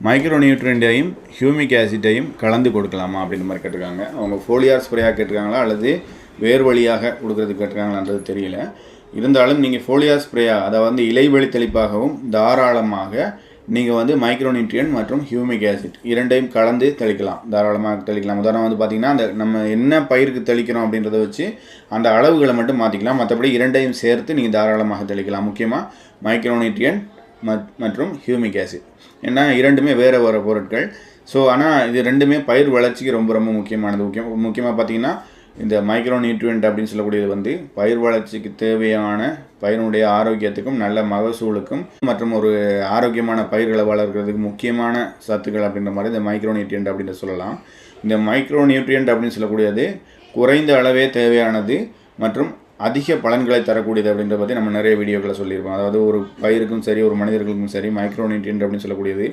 Micro நியூட்ரியண்ட்டையும் humic ஆசிட்டையும் கலந்து கொடுக்கலாமா அப்படின்ற மாதிரி கேட்டிருக்காங்க. அவங்க ஃபோலியார் ஸ்ப்ரேயாக கேட்டிருக்காங்களா அல்லது வேறு வழியாக கொடுக்குறதுக்கு கேட்டிருக்காங்களான்றது தெரியல. இருந்தாலும் நீங்கள் ஃபோலியார் ஸ்ப்ரேயாக அதாவது இலைவெளி தெளிப்பாகவும் தாராளமாக நீங்கள் வந்து மைக்ரோ நியூட்ரியன்ட் மற்றும் ஹியூமிக் ஆசிட் இரண்டையும் கலந்து தெளிக்கலாம், தாராளமாக தெளிக்கலாம். உதாரணம் வந்து பார்த்திங்கன்னா அந்த நம்ம என்ன பயிருக்கு தெளிக்கிறோம் அப்படின்றத வச்சு அந்த அளவுகளை மட்டும் மாற்றிக்கலாம். மற்றபடி இரண்டையும் சேர்த்து நீங்கள் தாராளமாக தெளிக்கலாம். முக்கியமாக மைக்ரோ நியூட்ரியன்ட் மற்றும் ஹியூமிக் ஆசிட், ஏன்னா இரண்டுமே வேறு வேறு பொருட்கள். ஸோ ஆனால் இது ரெண்டுமே பயிர் வளர்ச்சிக்கு ரொம்ப ரொம்ப முக்கியமானது. முக்கியமாக பார்த்திங்கன்னா இந்த மைக்ரோ நியூட்ரியன்ட் அப்படின்னு சொல்லக்கூடியது வந்து பயிர் வளர்ச்சிக்கு தேவையான பயிரினுடைய ஆரோக்கியத்துக்கும் நல்ல மகசூலுக்கும் மற்றும் ஒரு ஆரோக்கியமான பயிர்களை வளர்க்கிறதுக்கு முக்கியமான சத்துக்கள் அப்படின்ற மாதிரி இந்த மைக்ரோ நியூட்ரியன்ட் அப்படின்னு சொல்லலாம். இந்த மைக்ரோ நியூட்ரியன்ட் அப்படின்னு சொல்லக்கூடியது குறைந்த அளவே தேவையானது மற்றும் அதிக பலன்களை தரக்கூடியது அப்படின்றத பற்றி நம்ம நிறைய வீடியோக்களை சொல்லியிருக்கோம். அதாவது ஒரு பயிருக்கும் சரி ஒரு மனிதர்களுக்கும் சரி மைக்ரோ நியூட்ரியன்ட் அப்படின்னு சொல்லக்கூடியது